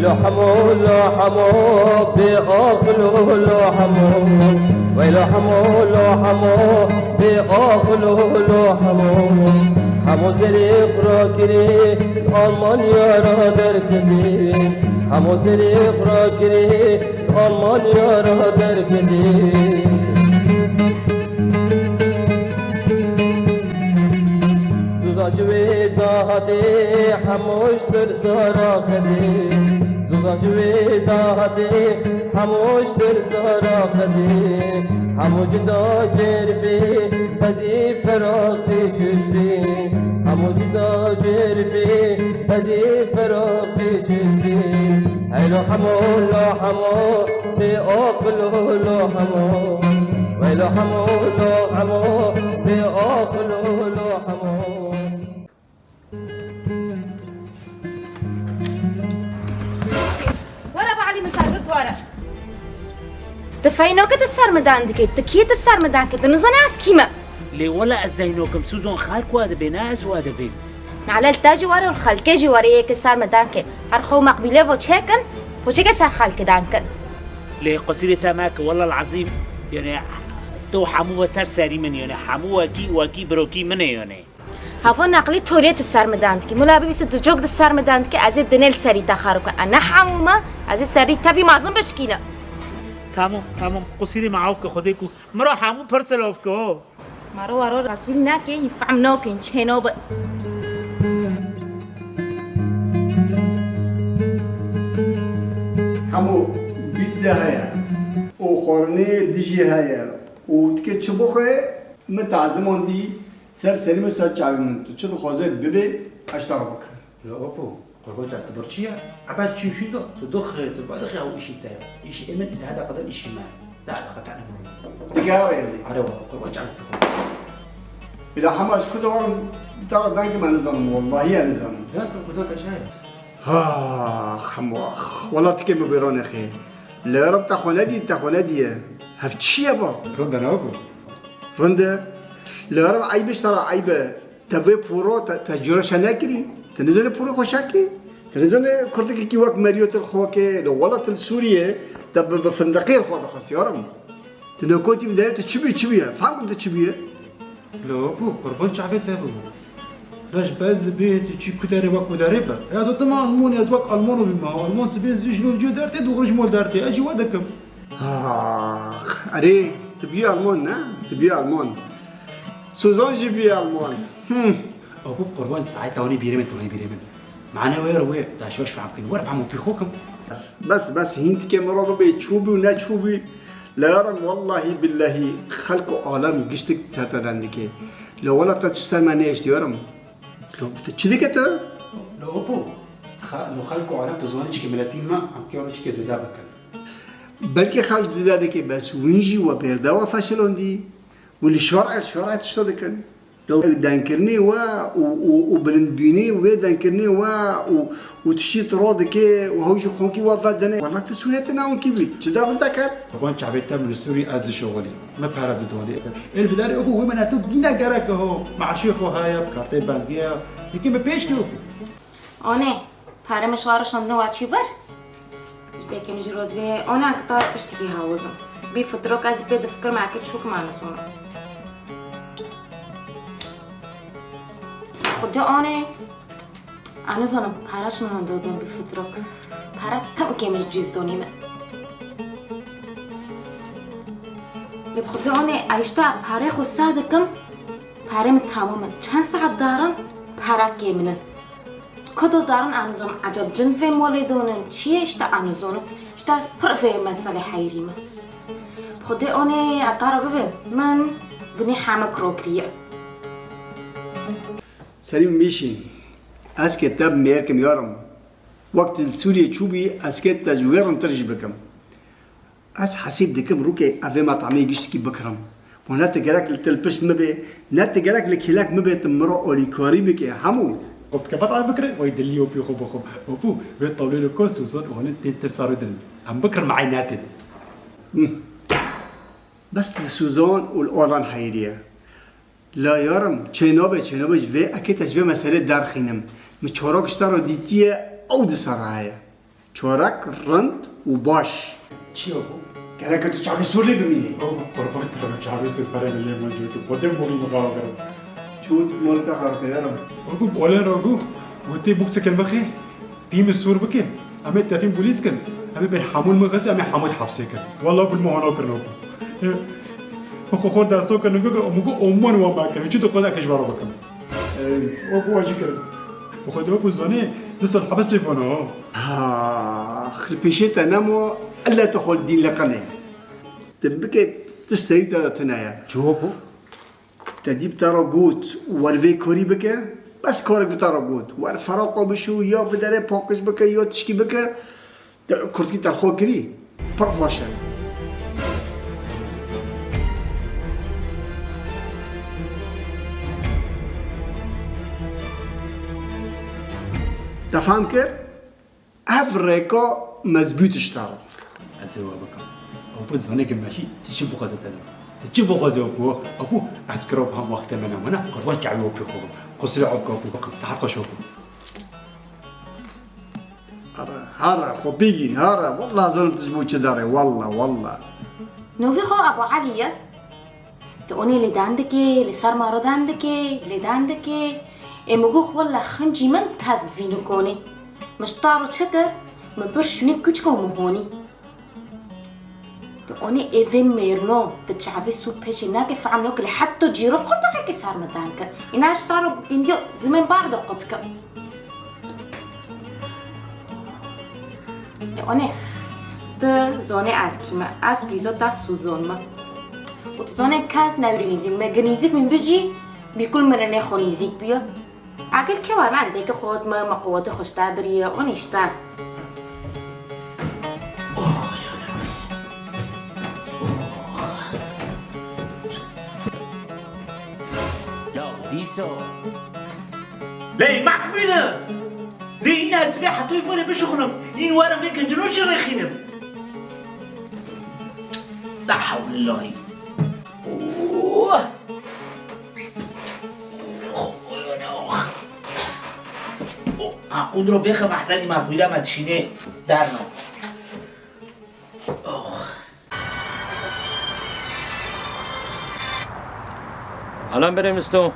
ويلو حمو لو حمو بأخلو لو حمو ويلو حمو لو حمو بأخلو لو حمو حمو زريق راكري ألمان يارا دركدي حمو زريق راكري ألمان يارا دركدي زوزاجوي داهتي حموش ترسارا قدي زوزاجوي داهتي حموش ترسارا قدي حمو جدا جرفي بزي فراخي ششتي حمو جدا جرفي بزي فراخي ششتي هيلو حمو لو حمو بأقلو لو حمو ويلو حمو لو حمو بأقلو لو حمو دفعينوك تسر مدان دكي تكيت السر مدان كي تنظن اسكيمة لي ولا ازينوكم سوزون خالك واد بين از واد بين على التاج ورا الخالك جي وريك السر مدان كي هرخو مقبله و تشكن وشيك سر خالك دانكن لي قصير سماك والله العظيم يعني تو حمو سر سري من يعني حمو وكي بروكي من يعني هافو نقلي توريت السر مدان كي ملابي بيس دجوج السر مدان كي از دنيل سري تخارك انا حموما از سري تفي معظم بشكيله تمام قصيري معاك خديكو مرا حمو برسلوفكو مرو راسيل ناكي يفهم نوكين چنوب حمو بيتزا هيا وخورني دجي هيا وتكي تشبوخه متعزمون دي سر سليم سر چاوي من تو چلو خوزه ببي اشتغل بكر لا أبو قربان تعتبر شيء عباد شيء شو ده تدخ تبغى أو إشي تاني إشي إمن هذا قدر إشي ما لا قطعنا دقاوي يعني على قربان تعتبر إذا حماس كده ورم ترى دانك ما نظام والله يا نظام لا كده كشاي حمو والله تكلم بيرون أخي لا رب تخونا دي هفتشي أبا رندا نابو رندا لا رب عيبش ترى عيبه تبي بورو تجرش ناكري تنزل بورو خوشاكي تنزل كرتك كي وقت مريوت الخوكي لو والله السورية تب بفندقية الخوات خسيارم تنوكوتي بداية تشبي فهمكم تشبيه لا أبو قربان شعبت أبو لاش بعد بيت تشي كتاري وقت مداربة يا زلمة ما ألمون يا زواج ألمون بالما ألمون سبين زوج لو جو دارتي دوغرج مول دارتي أجي ودكم أري تبيه ألمون نا تبيه ألمون سوزان جيبيه ألمون أبو قربان ساعتها هوني بيرمن معنا وير داش فهمكم ورا فهموا بيخوكم بس هنت كاميرا بيتشوبي ونا تشوبي لا يرم والله بالله خلق عالم قشتك تاتداندكي لو ولا تتسمعنيش ديورم لو بتشديكته لو أبو لو خلقوا عالم تزوانش كملاتين ما عم كيونش كزدا بكل بلكي خلق زدادك بس وينجي وبيردوا فشلون دي واللي شرع تشتدكن لو دانكرني وبلندبيني ودانكرني وتشيت رودك وهوجي خونكي وفادني والله تسويتنا ونكبي تدا بذكر طبعا شعبيتها من السوري از شغلي ما بحرد دولي الف داري ابو ومن تو دينا غراك هو مع شيخو هاي بكارتي بانكيا يمكن ما بيش كيو انا پاره مشوارش اند واچی بر اشته که مجی روزوی انا اکتار تشتکی هاوزم بی فتروک از بید فکر معکه چوک مانسون خود انا زنم پارش من دادم بی فتروک پاره تم که مج جیز دونیم بخود ایشتا پاره خود سادکم پاره من تماما چند ساعت دارن پاره که منن كدو دارن عنزون عجب جن في مولدونن چیه اشتا عنزون اشتا از پر في مسئله حیریمه خودی آنه اتارا ببین من گنی حمه کروکریه سليم ميشي اسكت تاب ميركم يارم وقت سوريا تشوبي اسكت تجويرن ترجبكم اس حسيب دكم روكي افي ما طعمي قشتكي بكرم ونات جراك لتلبس مبي نات جراك لكلاك مبي تمرو اولي كاريبك يا حمو قلت كبط على بكره ويدلي وبي خب وبو بيت طولي له كوس وصل وهنا تنتر صاروا دن عم بكر معي ناتن بس السوزان والاوران حيريه لا يارم چنابه في اكيد تجوي مساله درخينم مچوراك اشترى ديتيه او دسرايه چورک رند و باش چی آبو؟ گره که تو چاوی سوری ببینی آبو قربان ترم چاویست برای ملی موجود بودم بولی مقاوم کرد چود مولتا خراب کردم آبو بالا راگو بودی بوکس کن بخی بیم سور بکن همه تفیم پلیس کن همه بر حمول مغازه همه حمول حبسه کن والله بالمهانا کرن آبو خود درسو کن نگو امگو امان وام بکن چی تو خود اکش بارو بکن آبو واجی کرد بخود آبو زانه 2 سال حبس لیفانه خل پیشت نمو الا تخل دين لقنه تبكي تشتري دا تنايا چو آبو؟ تديب تراغوت ورفي كوري بك بس كورك بتراغوت والفراقه بشو يا بدره باقش بك يا تشكي بك كرتي ترخو كري برخوشن تفهم كر افريكا مزبوط اشترى اسوا بكم ابو زمانك ماشي تشي بوخازه تدا تشي بوخازه ابو عسكروا بهم وقت منا قربان كعبوا بخو قصري عبكم ابو صحه خوشوكم هارا خو بيجين هارا والله ظلم تزبوط داري والله نوفي خو ابو علي لوني اللي داندكي اللي صار ما داندكي اللي داندكي امغوخ والله خنجي من تاز فينو كوني مش طارو تشكر ما برشني كوچكو مهوني لوني ايفين ميرنو تشعبي سو بيشي ناكي فعملوك لحتى جيرو قرطة هيك صار مدانك إناش طارو بينديو زمن بارد قطك لوني ده زوني أزكيما أزكيزو دا سوزون ما وتزوني كاز نورينيزيك ما جنيزيك من بيجي بكل مرة نخونيزيك بيو عقل كوار ما عندك خود ما مقوات خوش تعبرية ونشتان ديسو لي معقبينه لي إنا السباح حطوي فوري بشخنم إن وارم فيك نجنوش الرخينم لا حول الله أوه قدرو بيخم أحسني ما بويلا ما تشيني دارنا الان بریم استو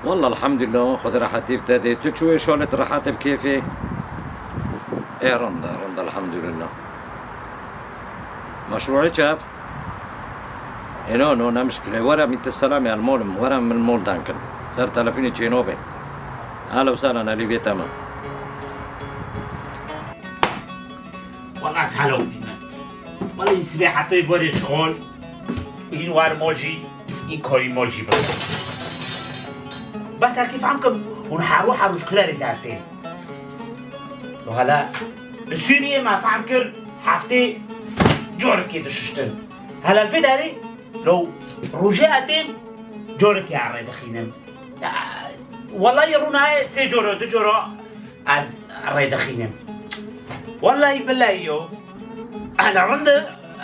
والله الحمد لله خود راحتی بتدي تو شوي شغلة راحت بكيفي ايه رندا الحمد لله مشروعي شاف نو مشكلة ورا ميت السلام يا المول ورا من المول دانكن صار تلفيني جنوبي اهلا وسهلا انا ليبيا تمام والله سهلوا بينا والله يسبح حطوي فوري شغل إن وار مولجي این کاری مالجی بکنم بس هرکی فهم کم اون حروش کلاری دارتین و حالا سوریه ما فهم کرد هفته جورکی دششتن حالا الفی داری لو روژه اتیم جورکی عره دخینم والله یرون های 3 جورو 2 جورو از عره دخینم والله بالله یو انا رند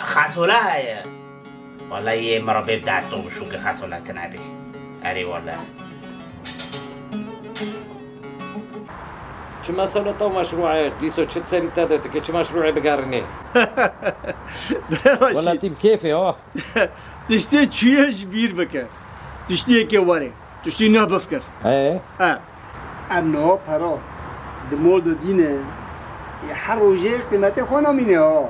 خاصوله های والله یه مربی دستو بشو که خسالت نده اری والله چه مسئله تو مشروعه ديسو چه سری تداد که چه مشروعه بگرنی ولا تیم کیفی ها تشتي تشيش بير بك تشتي كي وري تشتي نه بفكر ايه انو برا دمول دو دينه يحروجي قيمته خونا مينه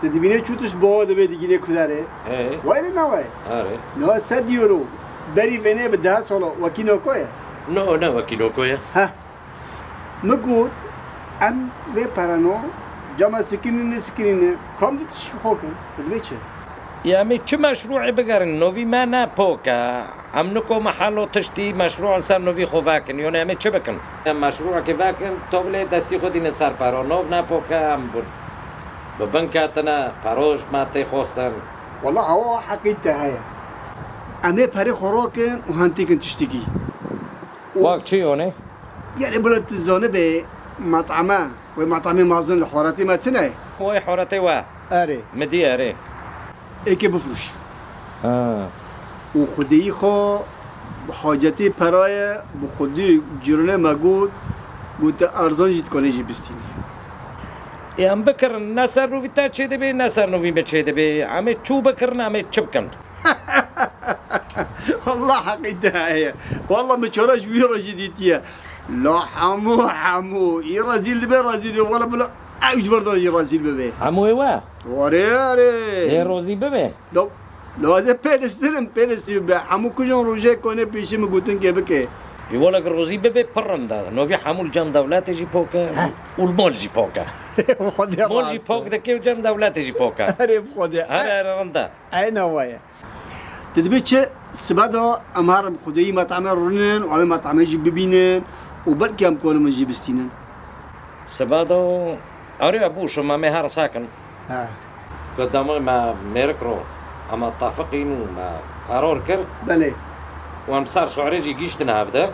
تدبينه چوتش بود به دیگه کداره ايه ولی نه وای آره نه 100 یورو بری ونه به 10 سال وکینو کوه نه وکیلو کویا ها مگود ام و پرانو جامع سکینه کام دیتش خوکن بچه يعني چه مشروعي بگرن نوی ما نپوکا هم نکو محلو تشتی مشروع سر نوی خو وکن یعنی همه چه بکن مشروع که وکن طوله دستی خود این سر پرا نو نپوکا هم بود ببنکاتنا پروش ما تی خواستن والله هو حقيقته هاي أنا بري خراكن وهنتيكن تشتكي واق چی یونه؟ يعني بلد الزونة بمطعمة ومطعمي مازن الحوراتي ما تناي وای حورتی وا أري مدی اره إيكي بفروش وخدي خو بحاجتي براي بخدي جيرونه مجود قلت أرزان جيت كونيجي بستيني ام بکرن نسر روی تا چه دبی نسر نوی به چه دبی همه چو بکرن همه چه بکن والله حقيقة هي والله مشورش ويرا جديدية لا حمو يرازيل دبي رازيل ولا بلا اوج برضه يرازيل ببي همو ایوا وري روزی ببه لو هذا بيلسترم به حمو کجان روزه کنه پیشی میگوتن که بکه يقول لك روزي بيبي برندا نوفي حمول جام دولات يجي بوكا والمول جي بوكا مول جي بوك ده كيف جام دولات يجي بوكا عارف خدي هذا رندا عين هواية تدبيتش سبادة أمهار خدي مطعم رونن وعم مطعم يجي ببينن وبلكي هم كونوا مجي بستينن سبادو أري أبو شو ما مهار ساكن قدامه ما ميركرو أما اتفقين وما قرار كر بله وام صار شعرجي جيشتنا هبدا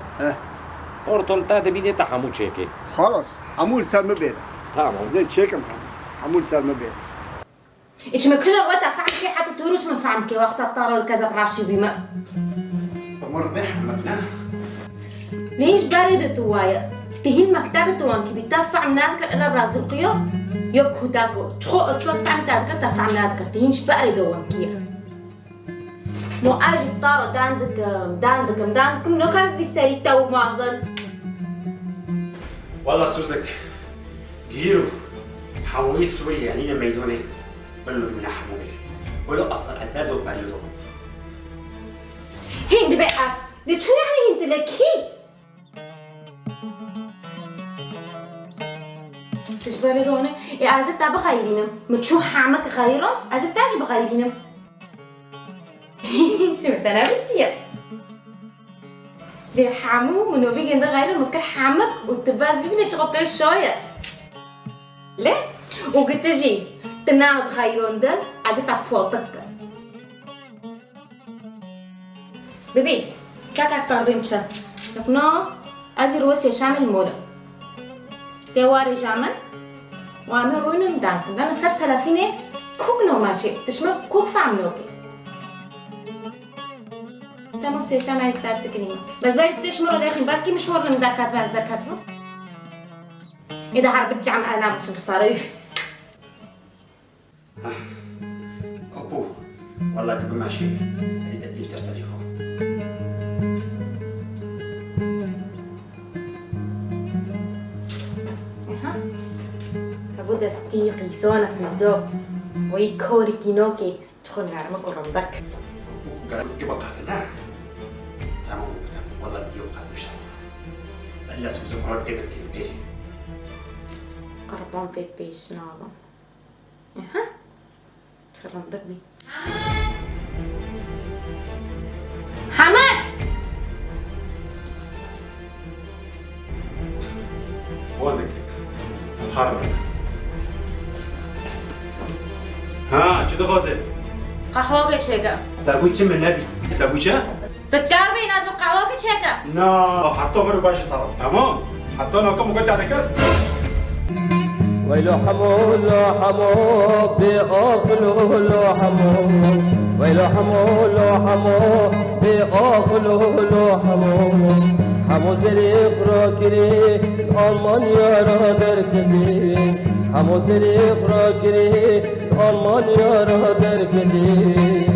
أورتول تا دبيني تحمو شيكي خلاص حمول سر مبير تمام زي تشيكم حمول سر مبير إيش ما كجر وقت فعم كي حتى تروس من فعم كي وقصة طارد كذا براشي بما أمر بحملنا ليش بارد توايا تهين مكتبة وان كي بتفع منادكر إلا برازيلقيا يبكو داكو تخو أصلاص فعم تادكر تفع منادكر تهينش بارد وان كيا مو أجي طارد داندكم لو كان في سريتا ومعظن والله سوزك جيرو حوي سوري يعني ميدوني بلو من حموي ولا أصلا أدادو فريدو هين دي بقاس دي شو يعني هين تلاكي تجبري دونه يا عزت تابع غيرينم متشو حامك غيره عزت تاج بغيرينم شفت انا بستيا دي حامو منو بيجي عند غير مكر حامك وتباز بيبني تغطي الشاية ليه وقلت تجي تناود غيرون دل عزت تعفوتك ببيس ساك أكتر بيمشى نكنا أزي روسيا شامل مولا تواري جامن وعمل روين مدانك لأنه صار تلافيني كوك نو ماشي تشمل كوك فعملوكي تمو سيشان عايز تاسكني بس بريد تشمر ولا يخي بالكي مشوار من داكات باز داكاتبو إذا هربت جعم أنا مش مستعرف أبو والله قبل ماشي عايز تبدي بسرسل يخو أبو دستيقي سونا في الزوق وي كوري كينوكي تخون نعرمك ورمضك قال قبل قاتلنا تمام والله اليوم قاتل مش إلا سوزك مرات بس كده قربان في بيش نابا اها ترمضك بي حمد وندك الحرب ها شو تغازل قهوة شيكا تابوي من لابس تابوي تذكر بينات بقهوة شيكا نا حطوه في باش طرف تمام حطونا كم قلت على ويلو حمو لو حمو بأخلو لو حمو ويلو حمو لو حمو بأخلو لو حمو حمو زريق را كري آلمان يارا دركدي حمو زريق را كري آلمان يارا دركدي